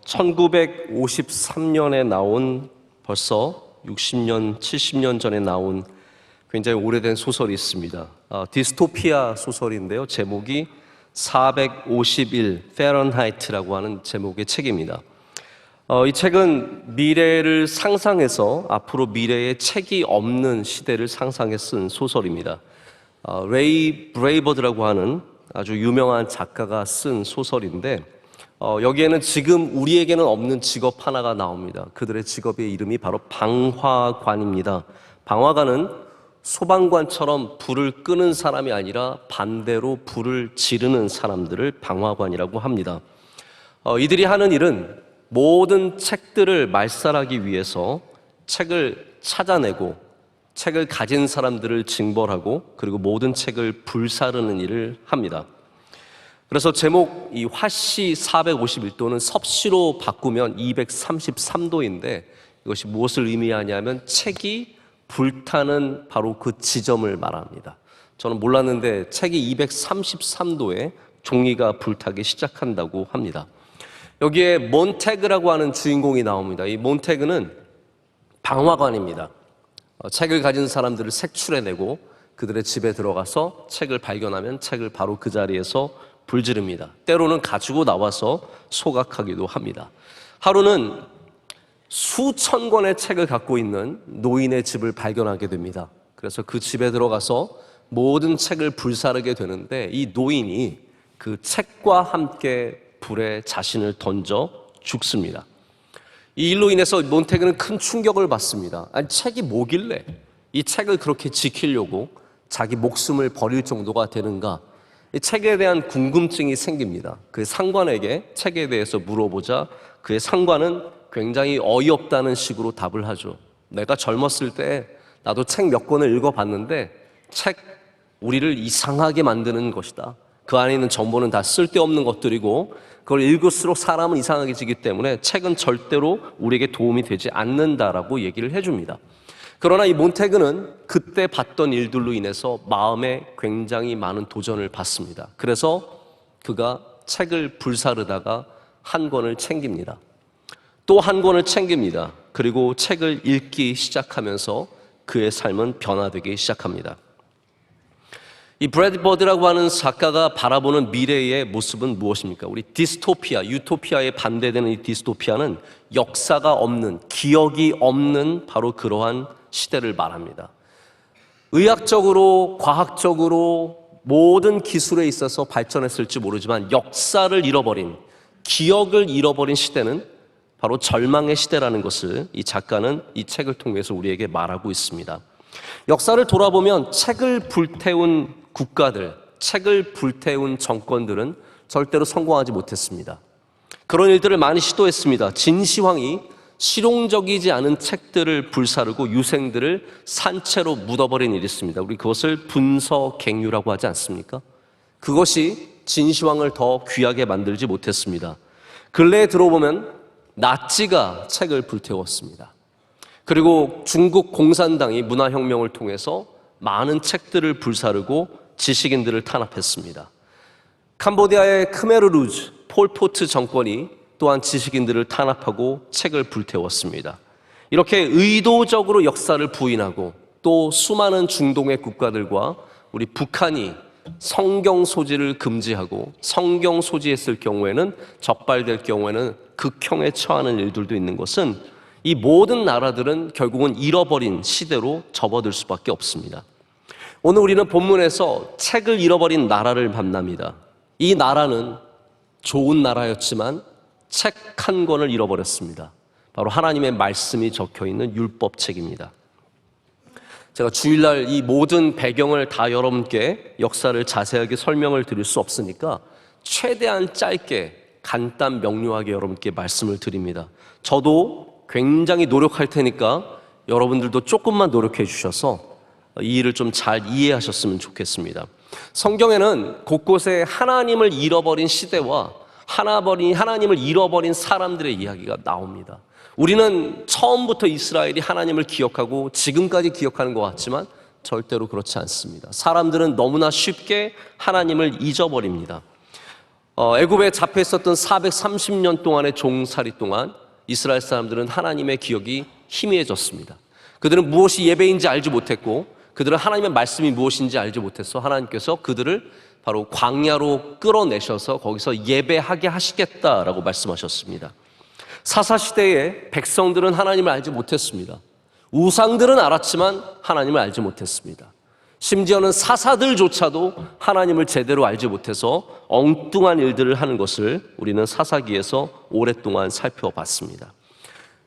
1953년에 나온, 벌써 60년, 70년 전에 나온 굉장히 오래된 소설이 있습니다. 디스토피아 소설인데요. 제목이 451 페런하이트라고 하는 제목의 책입니다. 이 책은 미래를 상상해서 앞으로 미래에 책이 없는 시대를 상상해 쓴 소설입니다. 레이 브레이버드라고 하는 아주 유명한 작가가 쓴 소설인데, 여기에는 지금 우리에게는 없는 직업 하나가 나옵니다. 그들의 직업의 이름이 바로 방화관입니다. 방화관은 소방관처럼 불을 끄는 사람이 아니라 반대로 불을 지르는 사람들을 방화관이라고 합니다. 이들이 하는 일은 모든 책들을 말살하기 위해서 책을 찾아내고 책을 가진 사람들을 징벌하고 그리고 모든 책을 불사르는 일을 합니다. 그래서 제목 이 화씨 451도는 섭씨로 바꾸면 233도인데 이것이 무엇을 의미하냐면 책이 불타는 바로 그 지점을 말합니다. 저는 몰랐는데 책이 233도에 종이가 불타기 시작한다고 합니다. 여기에 몬테그라고 하는 주인공이 나옵니다. 이 몬테그는 방화관입니다. 책을 가진 사람들을 색출해내고 그들의 집에 들어가서 책을 발견하면 책을 바로 그 자리에서 불지릅니다. 때로는 가지고 나와서 소각하기도 합니다. 하루는 수천 권의 책을 갖고 있는 노인의 집을 발견하게 됩니다. 그래서 그 집에 들어가서 모든 책을 불사르게 되는데 이 노인이 그 책과 함께 불에 자신을 던져 죽습니다. 이 일로 인해서 몬테그는 큰 충격을 받습니다. 아니, 책이 뭐길래 이 책을 그렇게 지키려고 자기 목숨을 버릴 정도가 되는가? 이 책에 대한 궁금증이 생깁니다. 그 상관에게 책에 대해서 물어보자 그의 상관은 굉장히 어이없다는 식으로 답을 하죠. 내가 젊었을 때 나도 책 몇 권을 읽어봤는데 책 우리를 이상하게 만드는 것이다. 그 안에 있는 정보는 다 쓸데없는 것들이고 그걸 읽을수록 사람은 이상하게지기 때문에 책은 절대로 우리에게 도움이 되지 않는다라고 얘기를 해줍니다. 그러나 이 몬테그는 그때 봤던 일들로 인해서 마음에 굉장히 많은 도전을 받습니다. 그래서 그가 책을 불사르다가 한 권을 챙깁니다. 또 한 권을 챙깁니다. 그리고 책을 읽기 시작하면서 그의 삶은 변화되기 시작합니다. 이 브래드버드라고 하는 작가가 바라보는 미래의 모습은 무엇입니까? 우리 디스토피아, 유토피아에 반대되는 이 디스토피아는 역사가 없는, 기억이 없는 바로 그러한 시대를 말합니다. 의학적으로, 과학적으로 모든 기술에 있어서 발전했을지 모르지만 역사를 잃어버린, 기억을 잃어버린 시대는 바로 절망의 시대라는 것을 이 작가는 이 책을 통해서 우리에게 말하고 있습니다. 역사를 돌아보면 책을 불태운 국가들, 책을 불태운 정권들은 절대로 성공하지 못했습니다. 그런 일들을 많이 시도했습니다. 진시황이 실용적이지 않은 책들을 불사르고 유생들을 산채로 묻어버린 일이 있습니다. 우리 그것을 분서갱유라고 하지 않습니까? 그것이 진시황을 더 귀하게 만들지 못했습니다. 근래에 들어보면 나치가 책을 불태웠습니다. 그리고 중국 공산당이 문화혁명을 통해서 많은 책들을 불사르고 지식인들을 탄압했습니다. 캄보디아의 크메르루즈, 폴포트 정권이 또한 지식인들을 탄압하고 책을 불태웠습니다. 이렇게 의도적으로 역사를 부인하고 또 수많은 중동의 국가들과 우리 북한이 성경 소지를 금지하고 성경 소지했을 경우에는 적발될 경우에는 극형에 처하는 일들도 있는 것은 이 모든 나라들은 결국은 잃어버린 시대로 접어들 수밖에 없습니다. 오늘 우리는 본문에서 책을 잃어버린 나라를 만납니다. 이 나라는 좋은 나라였지만 책 한 권을 잃어버렸습니다. 바로 하나님의 말씀이 적혀있는 율법책입니다. 제가 주일날 이 모든 배경을 다 여러분께 역사를 자세하게 설명을 드릴 수 없으니까 최대한 짧게 간단 명료하게 여러분께 말씀을 드립니다. 저도 굉장히 노력할 테니까 여러분들도 조금만 노력해 주셔서 이 일을 좀 잘 이해하셨으면 좋겠습니다. 성경에는 곳곳에 하나님을 잃어버린 시대와 하나님을 잃어버린 사람들의 이야기가 나옵니다. 우리는 처음부터 이스라엘이 하나님을 기억하고 지금까지 기억하는 것 같지만 절대로 그렇지 않습니다. 사람들은 너무나 쉽게 하나님을 잊어버립니다. 애굽에 잡혀 있었던 430년 동안의 종살이 동안 이스라엘 사람들은 하나님의 기억이 희미해졌습니다. 그들은 무엇이 예배인지 알지 못했고 그들은 하나님의 말씀이 무엇인지 알지 못해서 하나님께서 그들을 바로 광야로 끌어내셔서 거기서 예배하게 하시겠다라고 말씀하셨습니다. 사사시대에 백성들은 하나님을 알지 못했습니다. 우상들은 알았지만 하나님을 알지 못했습니다. 심지어는 사사들조차도 하나님을 제대로 알지 못해서 엉뚱한 일들을 하는 것을 우리는 사사기에서 오랫동안 살펴봤습니다.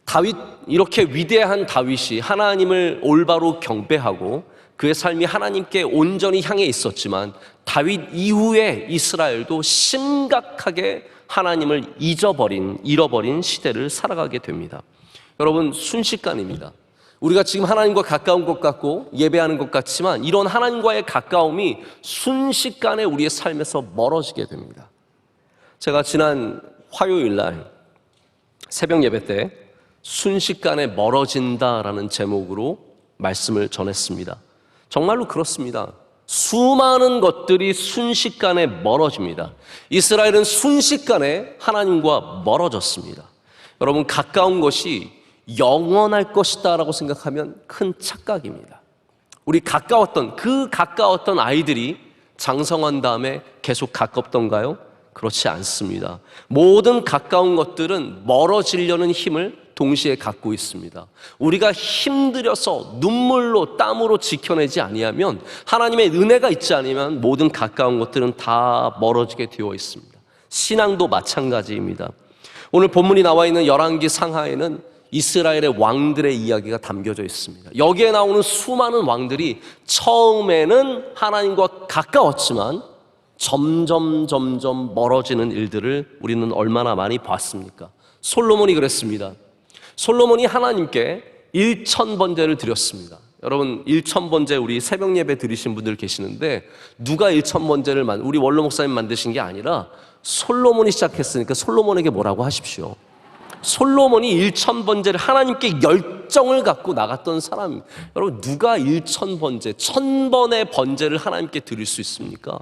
다윗, 이렇게 위대한 다윗이 하나님을 올바로 경배하고 그의 삶이 하나님께 온전히 향해 있었지만 다윗 이후에 이스라엘도 심각하게 하나님을 잃어버린 시대를 살아가게 됩니다. 여러분, 순식간입니다. 우리가 지금 하나님과 가까운 것 같고 예배하는 것 같지만 이런 하나님과의 가까움이 순식간에 우리의 삶에서 멀어지게 됩니다. 제가 지난 화요일 날 새벽 예배 때 순식간에 멀어진다라는 제목으로 말씀을 전했습니다. 정말로 그렇습니다. 수많은 것들이 순식간에 멀어집니다. 이스라엘은 순식간에 하나님과 멀어졌습니다. 여러분, 가까운 것이 영원할 것이다 라고 생각하면 큰 착각입니다. 우리 가까웠던 아이들이 장성한 다음에 계속 가깝던가요? 그렇지 않습니다. 모든 가까운 것들은 멀어지려는 힘을 동시에 갖고 있습니다. 우리가 힘들여서 눈물로 땀으로 지켜내지 아니하면, 하나님의 은혜가 있지 않으면 모든 가까운 것들은 다 멀어지게 되어 있습니다. 신앙도 마찬가지입니다. 오늘 본문이 나와 있는 열왕기 상하에는 이스라엘의 왕들의 이야기가 담겨져 있습니다. 여기에 나오는 수많은 왕들이 처음에는 하나님과 가까웠지만 점점 멀어지는 일들을 우리는 얼마나 많이 봤습니까? 솔로몬이 그랬습니다. 솔로몬이 하나님께 1000번제를 드렸습니다. 여러분, 1000번제 우리 새벽 예배 드리신 분들 계시는데 누가 1000번제를 우리 원로 목사님 만드신 게 아니라 솔로몬이 시작했으니까 솔로몬에게 뭐라고 하십시오. 솔로몬이 1000번제를 하나님께 열정을 갖고 나갔던 사람. 여러분, 누가 1000번제 1000번의 번제를 하나님께 드릴 수 있습니까?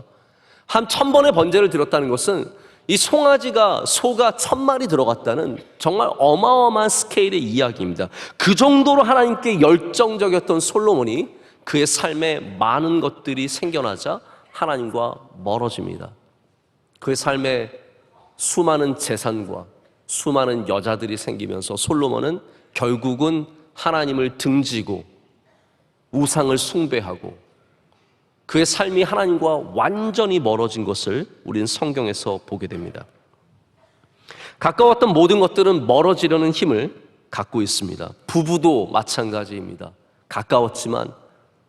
한 1000번의 번제를 드렸다는 것은 이 소가 1000마리 들어갔다는 정말 어마어마한 스케일의 이야기입니다. 그 정도로 하나님께 열정적이었던 솔로몬이 그의 삶에 많은 것들이 생겨나자 하나님과 멀어집니다. 그의 삶에 수많은 재산과 수많은 여자들이 생기면서 솔로몬은 결국은 하나님을 등지고 우상을 숭배하고 그의 삶이 하나님과 완전히 멀어진 것을 우리는 성경에서 보게 됩니다. 가까웠던 모든 것들은 멀어지려는 힘을 갖고 있습니다. 부부도 마찬가지입니다. 가까웠지만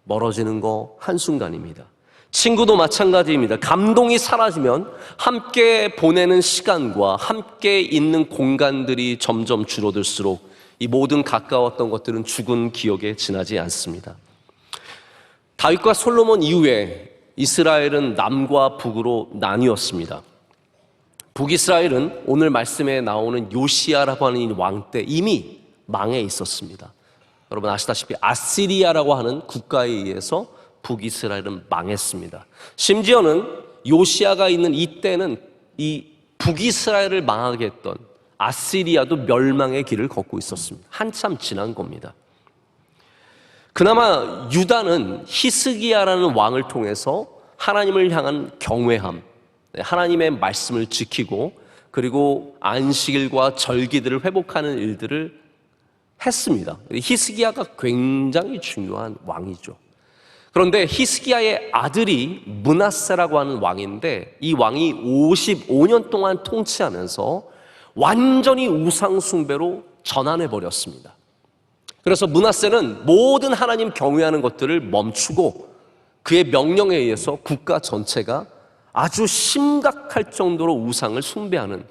멀어지는 거 한순간입니다. 친구도 마찬가지입니다. 감동이 사라지면 함께 보내는 시간과 함께 있는 공간들이 점점 줄어들수록 이 모든 가까웠던 것들은 죽은 기억에 지나지 않습니다. 다윗과 솔로몬 이후에 이스라엘은 남과 북으로 나뉘었습니다. 북이스라엘은 오늘 말씀에 나오는 요시야라고 하는 이 왕 때 이미 망해 있었습니다. 여러분 아시다시피 아시리아라고 하는 국가에 의해서 북이스라엘은 망했습니다. 심지어는 요시야가 있는 이때는 이 북이스라엘을 망하게 했던 아시리아도 멸망의 길을 걷고 있었습니다. 한참 지난 겁니다. 그나마 유다는 히스기야라는 왕을 통해서 하나님을 향한 경외함, 하나님의 말씀을 지키고 그리고 안식일과 절기들을 회복하는 일들을 했습니다. 히스기야가 굉장히 중요한 왕이죠. 그런데 히스기야의 아들이 므낫세라고 하는 왕인데 이 왕이 55년 동안 통치하면서 완전히 우상 숭배로 전환해버렸습니다. 그래서 므낫세는 모든 하나님 경외하는 것들을 멈추고 그의 명령에 의해서 국가 전체가 아주 심각할 정도로 우상을 숭배하는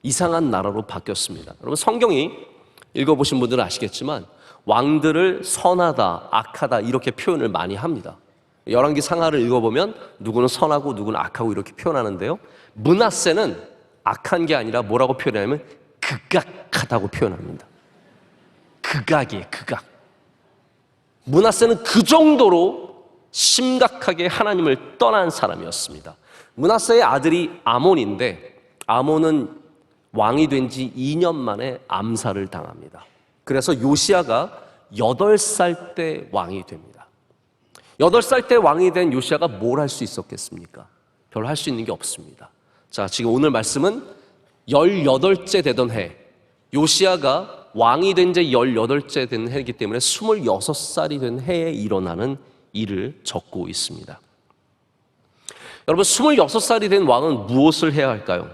이상한 나라로 바뀌었습니다. 여러분 성경이 읽어보신 분들은 아시겠지만 왕들을 선하다, 악하다 이렇게 표현을 많이 합니다. 열왕기 상하를 읽어보면 누구는 선하고 누구는 악하고 이렇게 표현하는데요. 므낫세는 악한 게 아니라 뭐라고 표현하냐면 극악하다고 표현합니다. 극악이에요, 극악. 므낫세는 그 정도로 심각하게 하나님을 떠난 사람이었습니다. 므낫세의 아들이 아몬인데 아몬은 왕이 된 지 2년 만에 암살을 당합니다. 그래서 요시야가 8살 때 왕이 됩니다. 8살 때 왕이 된 요시야가 뭘 할 수 있었겠습니까? 별로 할 수 있는 게 없습니다. 자, 지금 오늘 말씀은 18째 되던 해, 요시야가 왕이 된 지 18째 된 해이기 때문에 26살이 된 해에 일어나는 일을 적고 있습니다. 여러분, 26살이 된 왕은 무엇을 해야 할까요?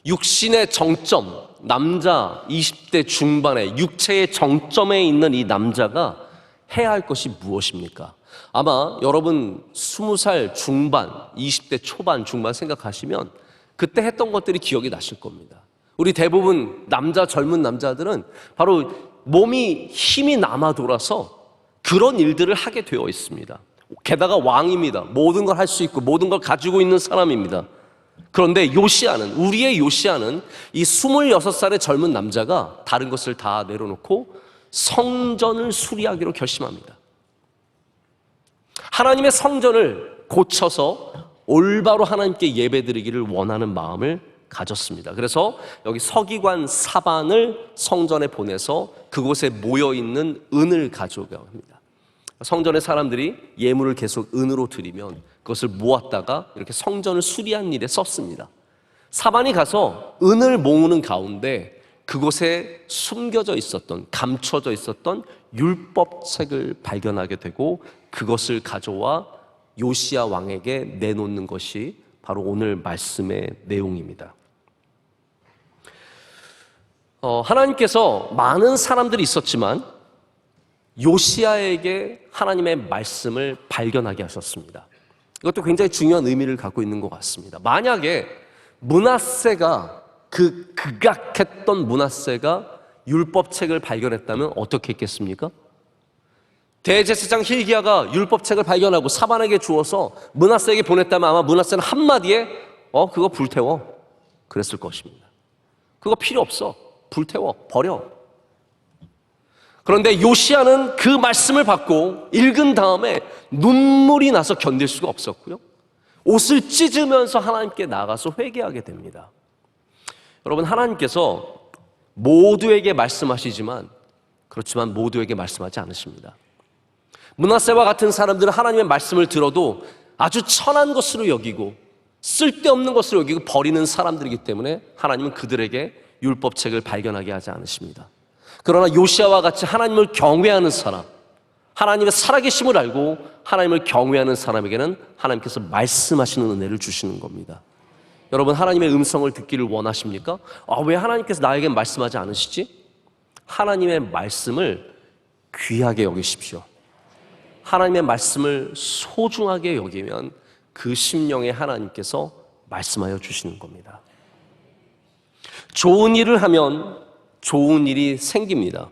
육신의 정점, 남자 20대 중반에 육체의 정점에 있는 이 남자가 해야 할 것이 무엇입니까? 아마 여러분 20살 중반, 20대 초반, 중반 생각하시면 그때 했던 것들이 기억이 나실 겁니다. 우리 대부분 젊은 남자들은 바로 몸이 힘이 남아 돌아서 그런 일들을 하게 되어 있습니다. 게다가 왕입니다. 모든 걸 할 수 있고 모든 걸 가지고 있는 사람입니다. 그런데 우리의 요시야는 이 26살의 젊은 남자가 다른 것을 다 내려놓고 성전을 수리하기로 결심합니다. 하나님의 성전을 고쳐서 올바로 하나님께 예배드리기를 원하는 마음을 가졌습니다. 그래서 여기 서기관 사반을 성전에 보내서 그곳에 모여있는 은을 가져오게 합니다. 성전의 사람들이 예물을 계속 은으로 드리면 그것을 모았다가 이렇게 성전을 수리한 일에 썼습니다. 사반이 가서 은을 모으는 가운데 그곳에 숨겨져 있었던, 감춰져 있었던 율법책을 발견하게 되고 그것을 가져와 요시야 왕에게 내놓는 것이 바로 오늘 말씀의 내용입니다. 하나님께서 많은 사람들이 있었지만 요시야에게 하나님의 말씀을 발견하게 하셨습니다. 이것도 굉장히 중요한 의미를 갖고 있는 것 같습니다. 만약에 므낫세가 극악했던 므낫세가 율법책을 발견했다면 어떻게 했겠습니까? 대제사장 hil기야가 율법책을 발견하고 사반에게 주어서 므낫세에게 보냈다면 아마 므낫세는 한마디에 그거 불태워 그랬을 것입니다. 그거 필요 없어, 불태워, 버려. 그런데 요시야는 그 말씀을 받고 읽은 다음에 눈물이 나서 견딜 수가 없었고요, 옷을 찢으면서 하나님께 나가서 회개하게 됩니다. 여러분, 하나님께서 모두에게 말씀하시지만 그렇지만 모두에게 말씀하지 않으십니다. 므낫세와 같은 사람들은 하나님의 말씀을 들어도 아주 천한 것으로 여기고 쓸데없는 것으로 여기고 버리는 사람들이기 때문에 하나님은 그들에게 율법책을 발견하게 하지 않으십니다. 그러나 요시야와 같이 하나님을 경외하는 사람, 하나님의 살아계심을 알고 하나님을 경외하는 사람에게는 하나님께서 말씀하시는 은혜를 주시는 겁니다. 여러분, 하나님의 음성을 듣기를 원하십니까? 왜 하나님께서 나에게 말씀하지 않으시지? 하나님의 말씀을 귀하게 여기십시오. 하나님의 말씀을 소중하게 여기면 그 심령에 하나님께서 말씀하여 주시는 겁니다. 좋은 일을 하면 좋은 일이 생깁니다.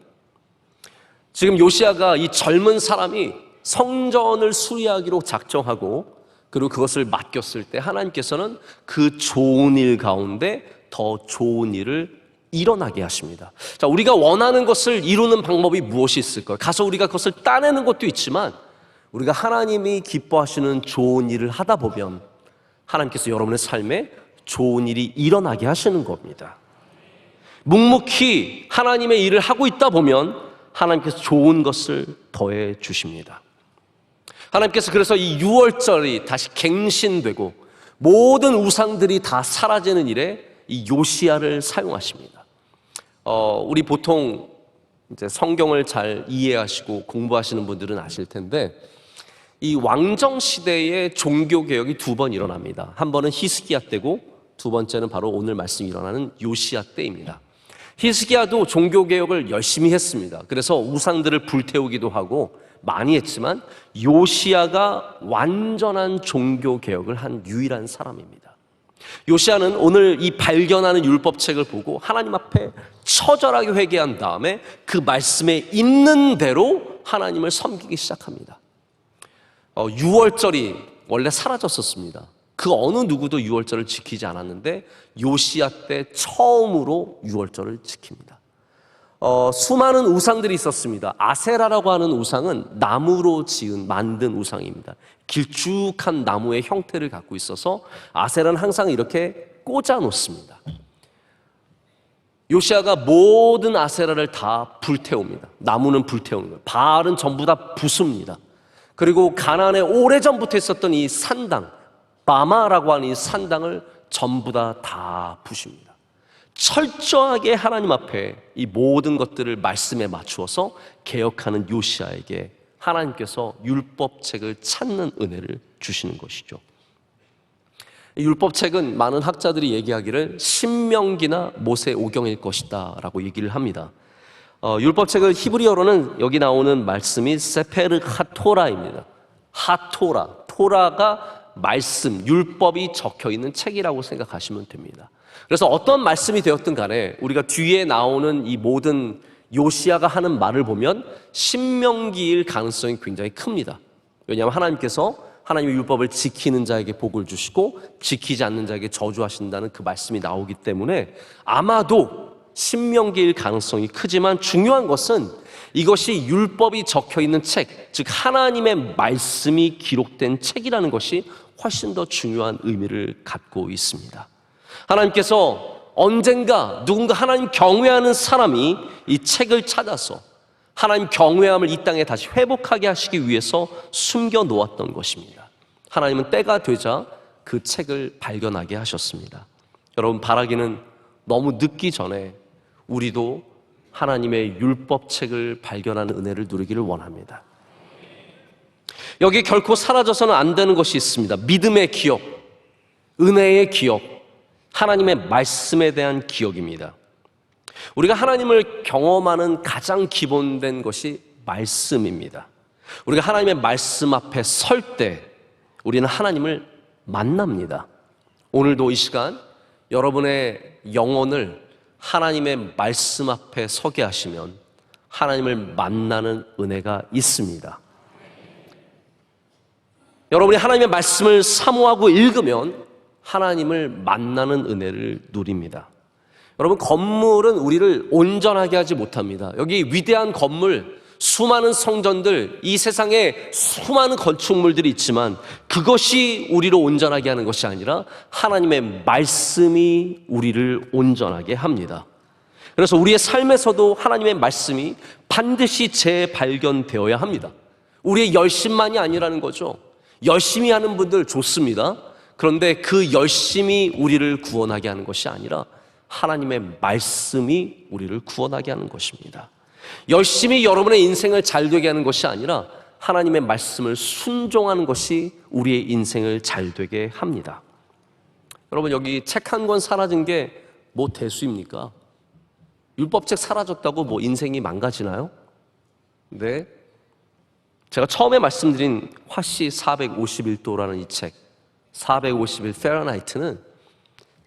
지금 요시야가 이 젊은 사람이 성전을 수리하기로 작정하고 그리고 그것을 맡겼을 때 하나님께서는 그 좋은 일 가운데 더 좋은 일을 일어나게 하십니다. 자, 우리가 원하는 것을 이루는 방법이 무엇이 있을까요? 가서 우리가 그것을 따내는 것도 있지만 우리가 하나님이 기뻐하시는 좋은 일을 하다 보면 하나님께서 여러분의 삶에 좋은 일이 일어나게 하시는 겁니다. 묵묵히 하나님의 일을 하고 있다 보면 하나님께서 좋은 것을 더해 주십니다. 하나님께서 그래서 이 6월절이 다시 갱신되고 모든 우상들이 다 사라지는 일에 이 요시야를 사용하십니다. 우리 보통 이제 성경을 잘 이해하시고 공부하시는 분들은 아실 텐데 이 왕정 시대의 종교 개혁이 두 번 일어납니다. 한 번은 히스기야 때고 두 번째는 바로 오늘 말씀이 일어나는 요시야 때입니다. 히스기야도 종교 개혁을 열심히 했습니다. 그래서 우상들을 불태우기도 하고 많이 했지만 요시야가 완전한 종교 개혁을 한 유일한 사람입니다. 요시야는 오늘 이 발견하는 율법책을 보고 하나님 앞에 처절하게 회개한 다음에 그 말씀에 있는 대로 하나님을 섬기기 시작합니다. 6월절이 원래 사라졌었습니다. 그 어느 누구도 6월절을 지키지 않았는데 요시야 때 처음으로 6월절을 지킵니다. 수많은 우상들이 있었습니다. 아세라라고 하는 우상은 나무로 만든 우상입니다. 길쭉한 나무의 형태를 갖고 있어서 아세라는 항상 이렇게 꽂아 놓습니다. 요시아가 모든 아세라를 다 불태웁니다. 나무는 불태우는 거예요. 바알은 전부 다 부숩니다. 그리고 가나안에 오래전부터 있었던 이 산당, 바마라고 하는 이 산당을 전부 다 부십니다. 철저하게 하나님 앞에 이 모든 것들을 말씀에 맞추어서 개혁하는 요시아에게 하나님께서 율법책을 찾는 은혜를 주시는 것이죠. 이 율법책은 많은 학자들이 얘기하기를 신명기나 모세오경일 것이다 라고 얘기를 합니다. 율법책을 히브리어로는 여기 나오는 말씀이 세페르 하토라입니다. 하토라, 토라가 말씀, 율법이 적혀있는 책이라고 생각하시면 됩니다. 그래서 어떤 말씀이 되었든 간에 우리가 뒤에 나오는 이 모든 요시아가 하는 말을 보면 신명기일 가능성이 굉장히 큽니다. 왜냐하면 하나님께서 하나님의 율법을 지키는 자에게 복을 주시고 지키지 않는 자에게 저주하신다는 그 말씀이 나오기 때문에 아마도 신명기일 가능성이 크지만 중요한 것은 이것이 율법이 적혀있는 책, 즉 하나님의 말씀이 기록된 책이라는 것이 훨씬 더 중요한 의미를 갖고 있습니다. 하나님께서 언젠가 누군가 하나님 경외하는 사람이 이 책을 찾아서 하나님 경외함을 이 땅에 다시 회복하게 하시기 위해서 숨겨 놓았던 것입니다. 하나님은 때가 되자 그 책을 발견하게 하셨습니다. 여러분, 바라기는 너무 늦기 전에 우리도 하나님의 율법책을 발견하는 은혜를 누리기를 원합니다. 여기 결코 사라져서는 안 되는 것이 있습니다. 믿음의 기억, 은혜의 기억, 하나님의 말씀에 대한 기억입니다. 우리가 하나님을 경험하는 가장 기본된 것이 말씀입니다. 우리가 하나님의 말씀 앞에 설 때 우리는 하나님을 만납니다. 오늘도 이 시간 여러분의 영혼을 하나님의 말씀 앞에 서게 하시면 하나님을 만나는 은혜가 있습니다. 여러분이 하나님의 말씀을 사모하고 읽으면 하나님을 만나는 은혜를 누립니다. 여러분, 건물은 우리를 온전하게 하지 못합니다. 여기 위대한 건물, 수많은 성전들, 이 세상에 수많은 건축물들이 있지만 그것이 우리를 온전하게 하는 것이 아니라 하나님의 말씀이 우리를 온전하게 합니다. 그래서 우리의 삶에서도 하나님의 말씀이 반드시 재발견되어야 합니다. 우리의 열심만이 아니라는 거죠. 열심히 하는 분들 좋습니다. 그런데 그 열심이 우리를 구원하게 하는 것이 아니라 하나님의 말씀이 우리를 구원하게 하는 것입니다. 열심히 여러분의 인생을 잘되게 하는 것이 아니라 하나님의 말씀을 순종하는 것이 우리의 인생을 잘되게 합니다. 여러분, 여기 책 한 권 사라진 게 뭐 대수입니까? 율법책 사라졌다고 뭐 인생이 망가지나요? 네. 제가 처음에 말씀드린 화씨 451도라는 이 책, 451 페라나이트는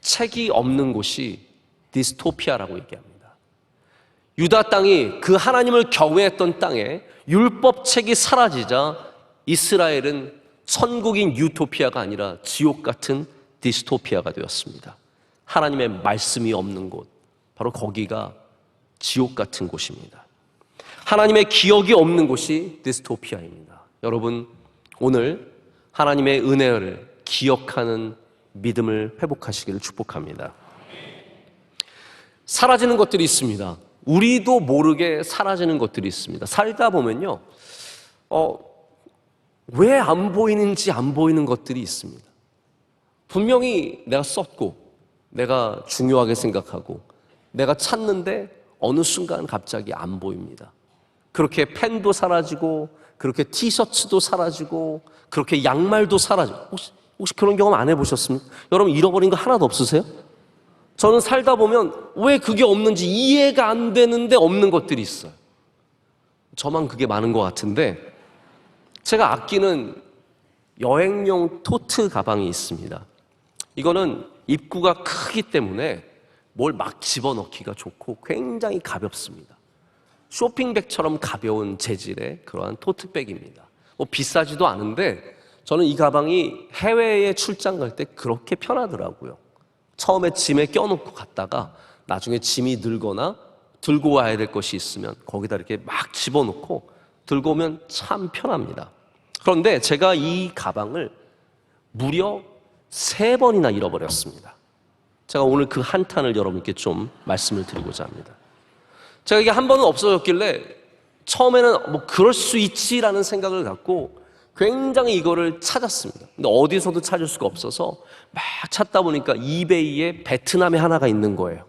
책이 없는 곳이 디스토피아라고 얘기합니다. 유다 땅이 그 하나님을 경외했던 땅에 율법책이 사라지자 이스라엘은 천국인 유토피아가 아니라 지옥 같은 디스토피아가 되었습니다. 하나님의 말씀이 없는 곳, 바로 거기가 지옥 같은 곳입니다. 하나님의 기억이 없는 곳이 디스토피아입니다. 여러분, 오늘 하나님의 은혜를 기억하는 믿음을 회복하시기를 축복합니다. 사라지는 것들이 있습니다. 우리도 모르게 사라지는 것들이 있습니다. 살다 보면요, 왜 안 보이는지 안 보이는 것들이 있습니다. 분명히 내가 썼고 내가 중요하게 생각하고 내가 찾는데 어느 순간 갑자기 안 보입니다. 그렇게 펜도 사라지고 그렇게 티셔츠도 사라지고 그렇게 양말도 사라지고, 혹시 그런 경험 안 해보셨습니까? 여러분, 잃어버린 거 하나도 없으세요? 저는 살다 보면 왜 그게 없는지 이해가 안 되는데 없는 것들이 있어요. 저만 그게 많은 것 같은데, 제가 아끼는 여행용 토트 가방이 있습니다. 이거는 입구가 크기 때문에 뭘 막 집어넣기가 좋고 굉장히 가볍습니다. 쇼핑백처럼 가벼운 재질의 그러한 토트백입니다. 뭐 비싸지도 않은데 저는 이 가방이 해외에 출장 갈 때 그렇게 편하더라고요. 처음에 짐에 껴놓고 갔다가 나중에 짐이 늘거나 들고 와야 될 것이 있으면 거기다 이렇게 막 집어넣고 들고 오면 참 편합니다. 그런데 제가 이 가방을 무려 3번이나 잃어버렸습니다. 제가 오늘 그 한탄을 여러분께 좀 말씀을 드리고자 합니다. 제가 이게 한 번은 없어졌길래 처음에는 뭐 그럴 수 있지라는 생각을 갖고 굉장히 이거를 찾았습니다. 근데 어디서도 찾을 수가 없어서 막 찾다 보니까 이베이에 베트남에 하나가 있는 거예요.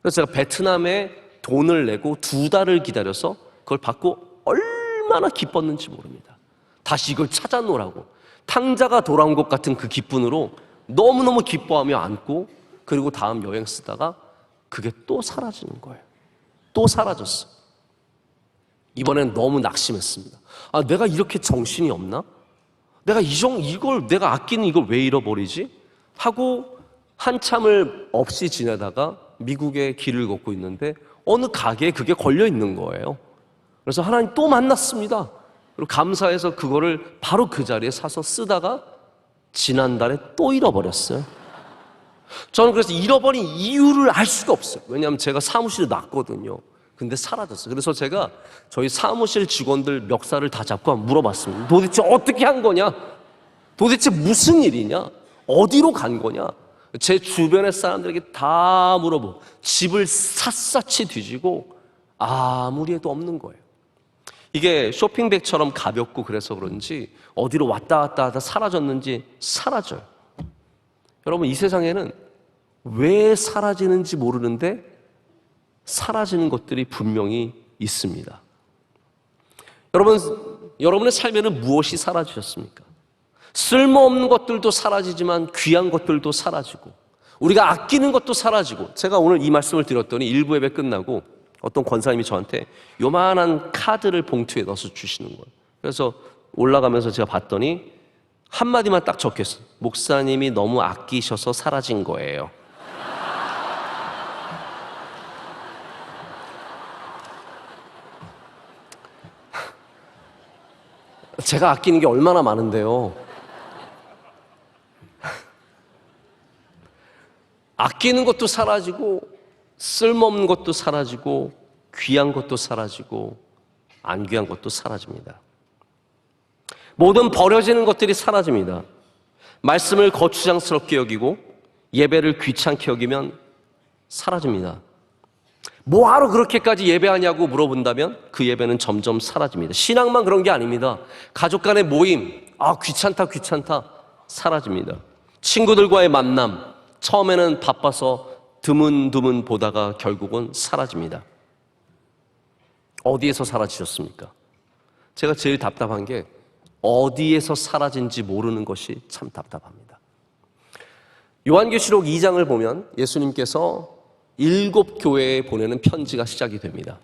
그래서 제가 베트남에 돈을 내고 2달을 기다려서 그걸 받고 얼마나 기뻤는지 모릅니다. 다시 이걸 찾아놓으라고 탕자가 돌아온 것 같은 그 기쁨으로 너무너무 기뻐하며 안고, 그리고 다음 여행 쓰다가 그게 또 사라지는 거예요. 또 사라졌어. 이번엔 너무 낙심했습니다. 아, 내가 이렇게 정신이 없나? 내가 이걸 내가 아끼는 이걸 왜 잃어버리지? 하고 한참을 없이 지내다가 미국의 길을 걷고 있는데 어느 가게에 그게 걸려 있는 거예요. 그래서 하나님 또 만났습니다. 그리고 감사해서 그거를 바로 그 자리에 사서 쓰다가 지난달에 또 잃어버렸어요. 저는 그래서 잃어버린 이유를 알 수가 없어요. 왜냐하면 제가 사무실에 놨거든요. 근데 사라졌어요. 그래서 제가 저희 사무실 직원들 멱살을 다 잡고 한번 물어봤습니다. 도대체 어떻게 한 거냐? 도대체 무슨 일이냐? 어디로 간 거냐? 제 주변의 사람들에게 다 물어보고 집을 샅샅이 뒤지고 아무리 해도 없는 거예요. 이게 쇼핑백처럼 가볍고 그래서 그런지 어디로 왔다 갔다 하다 사라졌는지 사라져요. 여러분, 이 세상에는 왜 사라지는지 모르는데 사라지는 것들이 분명히 있습니다. 여러분의 삶에는 무엇이 사라지셨습니까? 쓸모없는 것들도 사라지지만 귀한 것들도 사라지고 우리가 아끼는 것도 사라지고, 제가 오늘 이 말씀을 드렸더니 일부 예배 끝나고 어떤 권사님이 저한테 요만한 카드를 봉투에 넣어서 주시는 거예요. 그래서 올라가면서 제가 봤더니 한마디만 딱 적혔어요. 목사님이 너무 아끼셔서 사라진 거예요. 제가 아끼는 게 얼마나 많은데요. 아끼는 것도 사라지고 쓸모없는 것도 사라지고 귀한 것도 사라지고 안 귀한 것도 사라집니다. 모든 버려지는 것들이 사라집니다. 말씀을 거추장스럽게 여기고 예배를 귀찮게 여기면 사라집니다. 뭐하러 그렇게까지 예배하냐고 물어본다면 그 예배는 점점 사라집니다. 신앙만 그런 게 아닙니다. 가족 간의 모임, 귀찮다 사라집니다. 친구들과의 만남, 처음에는 바빠서 드문드문 보다가 결국은 사라집니다. 어디에서 사라지셨습니까? 제가 제일 답답한 게 어디에서 사라진지 모르는 것이 참 답답합니다. 요한계시록 2장을 보면 예수님께서 7교회에 보내는 편지가 시작이 됩니다.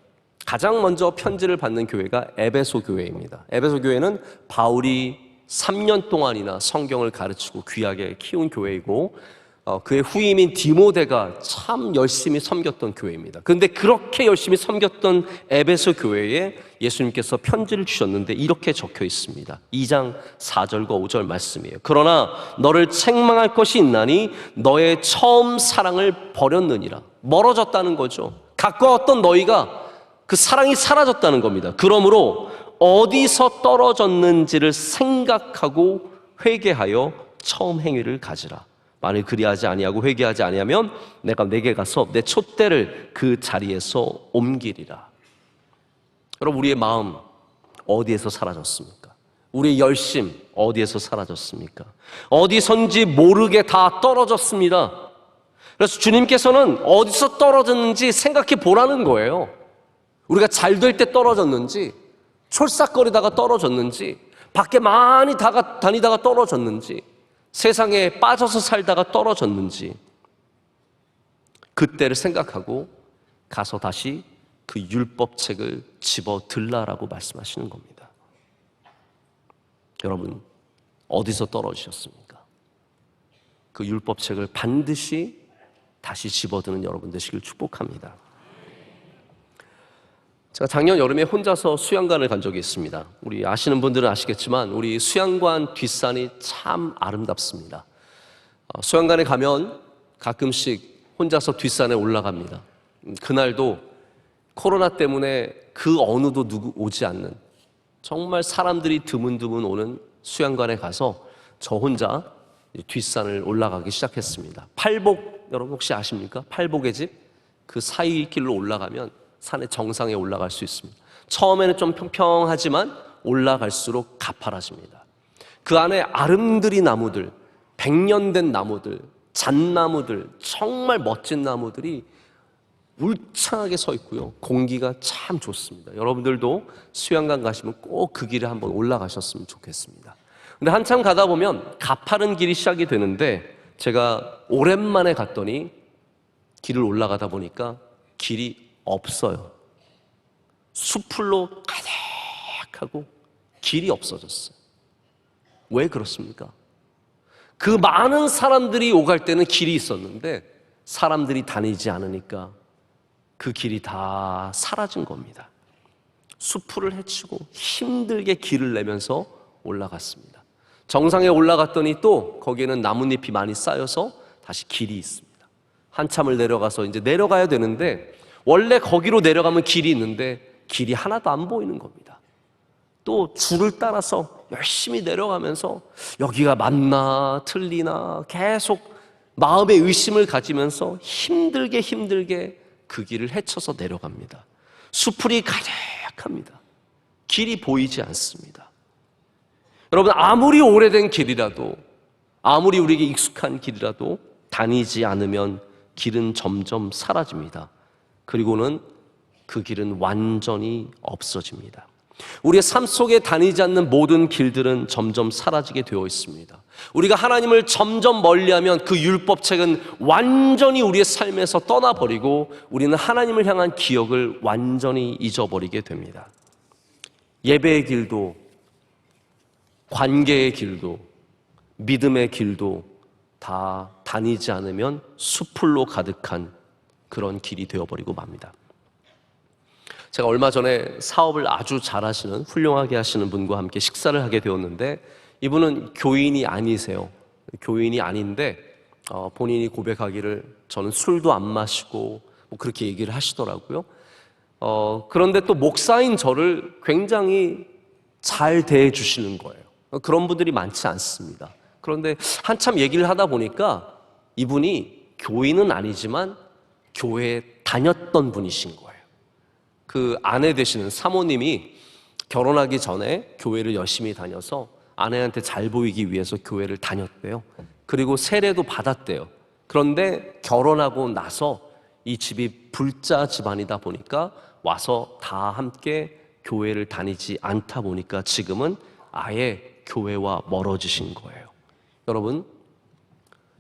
가장 먼저 편지를 받는 교회가 에베소 교회입니다. 에베소 교회는 바울이 3년 동안이나 성경을 가르치고 귀하게 키운 교회이고 그의 후임인 디모데가 참 열심히 섬겼던 교회입니다. 그런데 그렇게 열심히 섬겼던 에베소 교회에 예수님께서 편지를 주셨는데 이렇게 적혀 있습니다. 2장 4절과 5절 말씀이에요. 그러나 너를 책망할 것이 있나니 너의 처음 사랑을 버렸느니라. 멀어졌다는 거죠. 가까웠던 너희가 그 사랑이 사라졌다는 겁니다. 그러므로 어디서 떨어졌는지를 생각하고 회개하여 처음 행위를 가지라. 만일 그리하지 아니하고 회개하지 아니하면 내가 내게 가서 내 촛대를 그 자리에서 옮기리라. 여러분, 우리의 마음 어디에서 사라졌습니까? 우리의 열심 어디에서 사라졌습니까? 어디선지 모르게 다 떨어졌습니다. 그래서 주님께서는 어디서 떨어졌는지 생각해 보라는 거예요. 우리가 잘 될 때 떨어졌는지, 촐싹거리다가 떨어졌는지, 밖에 많이 다니다가 떨어졌는지, 세상에 빠져서 살다가 떨어졌는지, 그때를 생각하고 가서 다시 그 율법책을 집어들라라고 말씀하시는 겁니다. 여러분, 어디서 떨어지셨습니까? 그 율법책을 반드시 다시 집어드는 여러분 되시길 축복합니다. 제가 작년 여름에 혼자서 수양관을 간 적이 있습니다. 우리 아시는 분들은 아시겠지만 우리 수양관 뒷산이 참 아름답습니다. 수양관에 가면 가끔씩 혼자서 뒷산에 올라갑니다. 그날도 코로나 때문에 그 어느도 누구 오지 않는, 정말 사람들이 드문드문 오는 수양관에 가서 저 혼자 뒷산을 올라가기 시작했습니다. 팔복, 여러분 혹시 아십니까? 팔복의 집? 그 사이 길로 올라가면 산의 정상에 올라갈 수 있습니다. 처음에는 좀 평평하지만 올라갈수록 가파라집니다. 그 안에 아름드리 나무들, 100년 된 나무들, 잣나무들, 정말 멋진 나무들이 울창하게 서 있고요. 공기가 참 좋습니다. 여러분들도 수양관 가시면 꼭 그 길에 한번 올라가셨으면 좋겠습니다. 근데 한참 가다 보면 가파른 길이 시작이 되는데, 제가 오랜만에 갔더니 길을 올라가다 보니까 길이 없어요. 숲풀로 가득하고 길이 없어졌어요. 왜 그렇습니까? 그 많은 사람들이 오갈 때는 길이 있었는데 사람들이 다니지 않으니까 그 길이 다 사라진 겁니다. 숲풀을 헤치고 힘들게 길을 내면서 올라갔습니다. 정상에 올라갔더니 또 거기에는 나뭇잎이 많이 쌓여서 다시 길이 있습니다. 한참을 내려가서 이제 내려가야 되는데, 원래 거기로 내려가면 길이 있는데 길이 하나도 안 보이는 겁니다. 또 줄을 따라서 열심히 내려가면서 여기가 맞나 틀리나 계속 마음의 의심을 가지면서 힘들게 그 길을 헤쳐서 내려갑니다. 수풀이 가득합니다. 길이 보이지 않습니다. 여러분, 아무리 오래된 길이라도, 아무리 우리에게 익숙한 길이라도 다니지 않으면 길은 점점 사라집니다. 그리고는 그 길은 완전히 없어집니다. 우리의 삶 속에 다니지 않는 모든 길들은 점점 사라지게 되어 있습니다. 우리가 하나님을 점점 멀리하면 그 율법책은 완전히 우리의 삶에서 떠나버리고 우리는 하나님을 향한 기억을 완전히 잊어버리게 됩니다. 예배의 길도, 관계의 길도, 믿음의 길도 다 다니지 않으면 수풀로 가득한 그런 길이 되어버리고 맙니다. 제가 얼마 전에 사업을 아주 잘하시는, 훌륭하게 하시는 분과 함께 식사를 하게 되었는데, 이분은 교인이 아니세요. 교인이 아닌데 본인이 고백하기를 저는 술도 안 마시고 뭐 그렇게 얘기를 하시더라고요. 그런데 또 목사인 저를 굉장히 잘 대해 주시는 거예요. 그런 분들이 많지 않습니다. 그런데 한참 얘기를 하다 보니까 이분이 교인은 아니지만 교회에 다녔던 분이신 거예요. 그 아내 되시는 사모님이 결혼하기 전에 교회를 열심히 다녀서 아내한테 잘 보이기 위해서 교회를 다녔대요. 그리고 세례도 받았대요. 그런데 결혼하고 나서 이 집이 불자 집안이다 보니까 와서 다 함께 교회를 다니지 않다 보니까 지금은 아예 교회와 멀어지신 거예요. 여러분,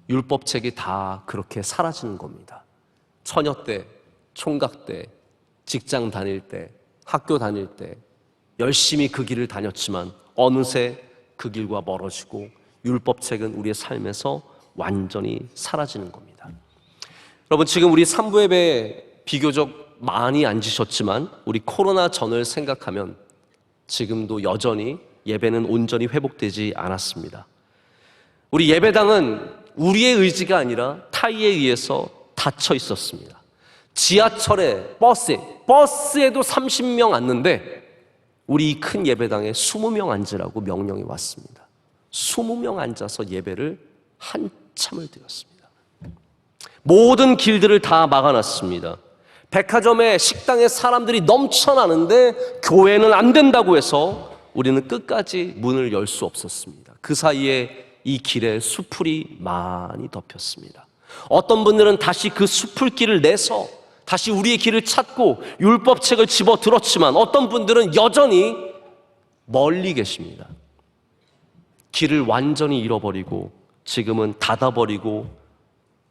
율법책이 다 그렇게 사라지는 겁니다. 처녀 때, 총각 때, 직장 다닐 때, 학교 다닐 때 열심히 그 길을 다녔지만 어느새 그 길과 멀어지고 율법책은 우리의 삶에서 완전히 사라지는 겁니다. 여러분, 지금 우리 3부 예배에 비교적 많이 앉으셨지만 우리 코로나 전을 생각하면 지금도 여전히 예배는 온전히 회복되지 않았습니다. 우리 예배당은 우리의 의지가 아니라 타의에 의해서 닫혀 있었습니다. 지하철에, 버스에도 30명 앉는데 우리 이 큰 예배당에 20명 앉으라고 명령이 왔습니다. 20명 앉아서 예배를 한참을 드렸습니다. 모든 길들을 다 막아놨습니다. 백화점에, 식당에 사람들이 넘쳐나는데 교회는 안 된다고 해서 우리는 끝까지 문을 열 수 없었습니다. 그 사이에 이 길에 수풀이 많이 덮였습니다. 어떤 분들은 다시 그 수풀길을 내서 다시 우리의 길을 찾고 율법책을 집어들었지만 어떤 분들은 여전히 멀리 계십니다. 길을 완전히 잃어버리고 지금은 닫아버리고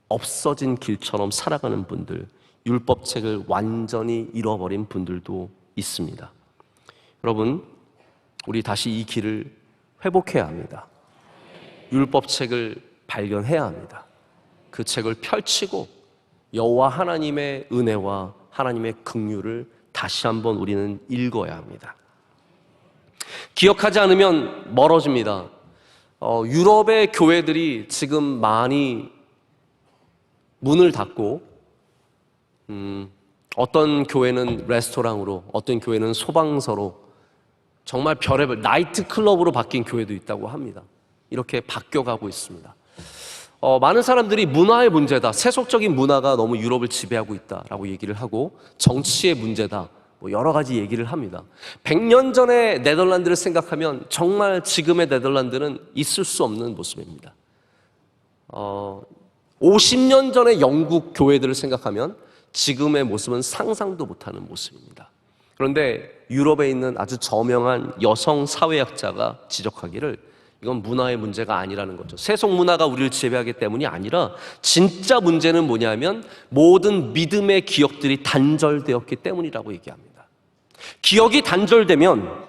없어진 길처럼 살아가는 분들, 율법책을 완전히 잃어버린 분들도 있습니다. 여러분, 우리 다시 이 길을 회복해야 합니다. 율법책을 발견해야 합니다. 그 책을 펼치고 여호와 하나님의 은혜와 하나님의 긍휼을 다시 한번 우리는 읽어야 합니다. 기억하지 않으면 멀어집니다. 유럽의 교회들이 지금 많이 문을 닫고 어떤 교회는 레스토랑으로, 어떤 교회는 소방서로, 정말 별의별 나이트 클럽으로 바뀐 교회도 있다고 합니다. 이렇게 바뀌어가고 있습니다. 많은 사람들이 문화의 문제다, 세속적인 문화가 너무 유럽을 지배하고 있다라고 얘기를 하고, 정치의 문제다, 뭐 여러 가지 얘기를 합니다. 100년 전의 네덜란드를 생각하면 정말 지금의 네덜란드는 있을 수 없는 모습입니다. 50년 전의 영국 교회들을 생각하면 지금의 모습은 상상도 못하는 모습입니다. 그런데 유럽에 있는 아주 저명한 여성 사회학자가 지적하기를 이건 문화의 문제가 아니라는 거죠. 세속 문화가 우리를 지배하기 때문이 아니라 진짜 문제는 뭐냐면 모든 믿음의 기억들이 단절되었기 때문이라고 얘기합니다. 기억이 단절되면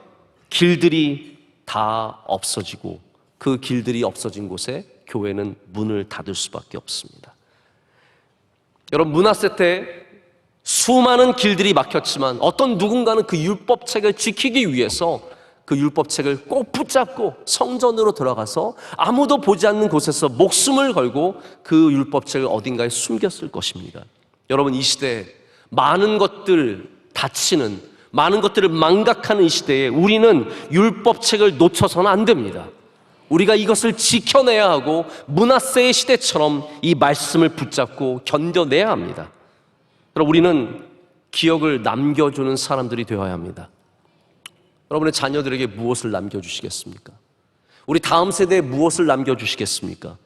길들이 다 없어지고 그 길들이 없어진 곳에 교회는 문을 닫을 수밖에 없습니다. 여러분, 문화세 때 수많은 길들이 막혔지만 어떤 누군가는 그 율법책을 지키기 위해서 그 율법책을 꼭 붙잡고 성전으로 들어가서 아무도 보지 않는 곳에서 목숨을 걸고 그 율법책을 어딘가에 숨겼을 것입니다. 여러분, 이 시대에 많은 것들 다치는, 많은 것들을 망각하는 이 시대에 우리는 율법책을 놓쳐서는 안 됩니다. 우리가 이것을 지켜내야 하고 문하세의 시대처럼 이 말씀을 붙잡고 견뎌내야 합니다. 그럼 우리는 기억을 남겨주는 사람들이 되어야 합니다. 여러분의 자녀들에게 무엇을 남겨주시겠습니까? 우리 다음 세대에 무엇을 남겨주시겠습니까?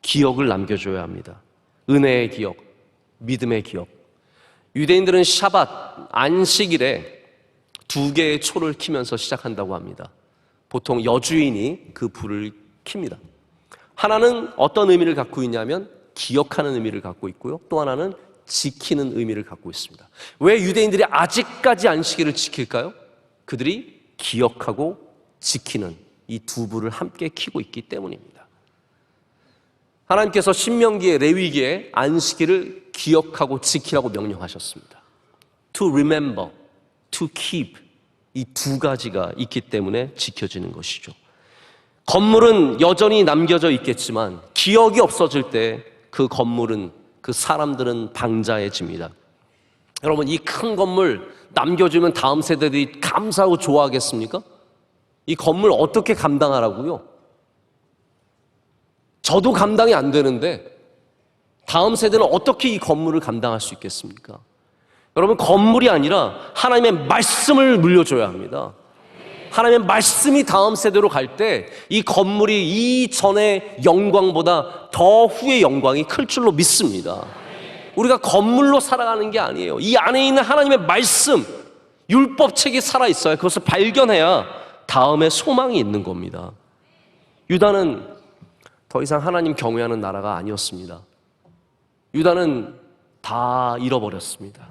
기억을 남겨줘야 합니다. 은혜의 기억, 믿음의 기억. 유대인들은 샤밧, 안식일에 2개의 초를 켜면서 시작한다고 합니다. 보통 여주인이 그 불을 켭니다. 하나는 어떤 의미를 갖고 있냐면 기억하는 의미를 갖고 있고요. 또 하나는 지키는 의미를 갖고 있습니다. 왜 유대인들이 아직까지 안식일을 지킬까요? 그들이 기억하고 지키는 이 두 불을 함께 켜고 있기 때문입니다. 하나님께서 신명기에, 레위기에 안식일을 기억하고 지키라고 명령하셨습니다. To remember, to keep, 이 두 가지가 있기 때문에 지켜지는 것이죠. 건물은 여전히 남겨져 있겠지만 기억이 없어질 때 그 건물은, 그 사람들은 방자해집니다. 여러분, 이 큰 건물 남겨주면 다음 세대들이 감사하고 좋아하겠습니까? 이 건물 어떻게 감당하라고요? 저도 감당이 안 되는데 다음 세대는 어떻게 이 건물을 감당할 수 있겠습니까? 여러분, 건물이 아니라 하나님의 말씀을 물려줘야 합니다. 하나님의 말씀이 다음 세대로 갈 때 이 건물이 이전의 영광보다 더 후의 영광이 클 줄로 믿습니다. 우리가 건물로 살아가는 게 아니에요. 이 안에 있는 하나님의 말씀, 율법책이 살아있어야 그것을 발견해야 다음에 소망이 있는 겁니다. 유다는 더 이상 하나님 경외하는 나라가 아니었습니다. 유다는 다 잃어버렸습니다.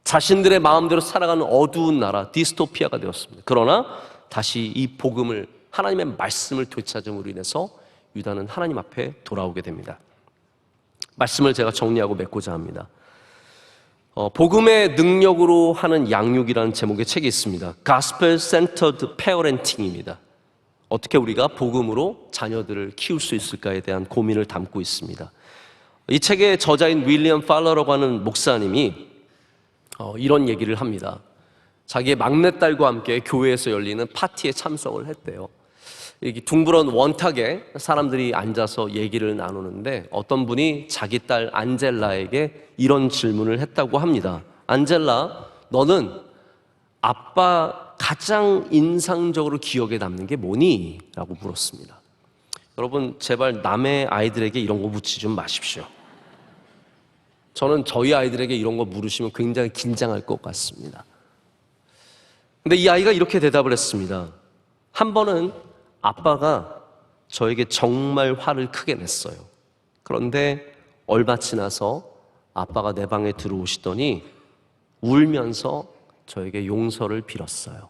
자신들의 마음대로 살아가는 어두운 나라, 디스토피아가 되었습니다. 그러나 다시 이 복음을, 하나님의 말씀을 되찾음으로 인해서 유다는 하나님 앞에 돌아오게 됩니다. 말씀을 제가 정리하고 맺고자 합니다. 복음의 능력으로 하는 양육이라는 제목의 책이 있습니다. Gospel Centered Parenting입니다. 어떻게 우리가 복음으로 자녀들을 키울 수 있을까에 대한 고민을 담고 있습니다. 이 책의 저자인 윌리엄 팔러라고 하는 목사님이 이런 얘기를 합니다. 자기의 막내딸과 함께 교회에서 열리는 파티에 참석을 했대요. 이렇게 둥그런 원탁에 사람들이 앉아서 얘기를 나누는데 어떤 분이 자기 딸 안젤라에게 이런 질문을 했다고 합니다. 안젤라, 너는 아빠 가장 인상적으로 기억에 남는 게 뭐니? 라고 물었습니다. 여러분, 제발 남의 아이들에게 이런 거 묻지 좀 마십시오. 저는 저희 아이들에게 이런 거 물으시면 굉장히 긴장할 것 같습니다. 근데 이 아이가 이렇게 대답을 했습니다. 한 번은 아빠가 저에게 정말 화를 크게 냈어요. 그런데 얼마 지나서 아빠가 내 방에 들어오시더니 울면서 저에게 용서를 빌었어요.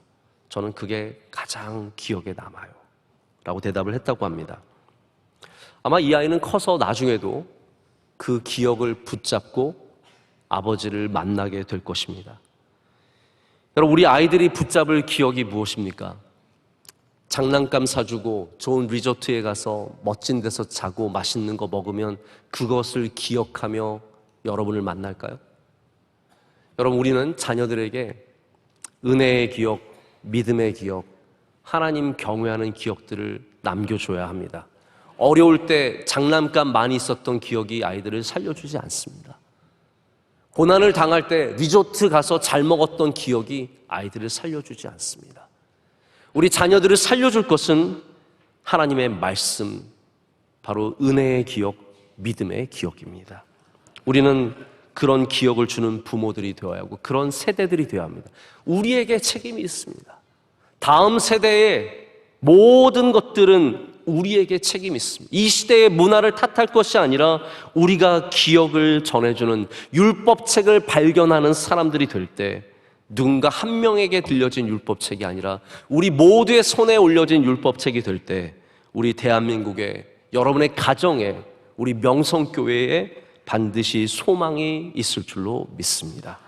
저는 그게 가장 기억에 남아요. 라고 대답을 했다고 합니다. 아마 이 아이는 커서 나중에도 그 기억을 붙잡고 아버지를 만나게 될 것입니다. 여러분, 우리 아이들이 붙잡을 기억이 무엇입니까? 장난감 사주고 좋은 리조트에 가서 멋진 데서 자고 맛있는 거 먹으면 그것을 기억하며 여러분을 만날까요? 여러분, 우리는 자녀들에게 은혜의 기억, 믿음의 기억, 하나님 경외하는 기억들을 남겨줘야 합니다. 어려울 때 장난감 많이 있었던 기억이 아이들을 살려주지 않습니다. 고난을 당할 때 리조트 가서 잘 먹었던 기억이 아이들을 살려주지 않습니다. 우리 자녀들을 살려줄 것은 하나님의 말씀, 바로 은혜의 기억, 믿음의 기억입니다. 우리는 그런 기억을 주는 부모들이 되어야 하고 그런 세대들이 되어야 합니다. 우리에게 책임이 있습니다. 다음 세대의 모든 것들은 우리에게 책임이 있습니다. 이 시대의 문화를 탓할 것이 아니라 우리가 기억을 전해주는 율법책을 발견하는 사람들이 될 때, 누군가 한 명에게 들려진 율법책이 아니라 우리 모두의 손에 올려진 율법책이 될 때, 우리 대한민국에, 여러분의 가정에, 우리 명성교회에 반드시 소망이 있을 줄로 믿습니다.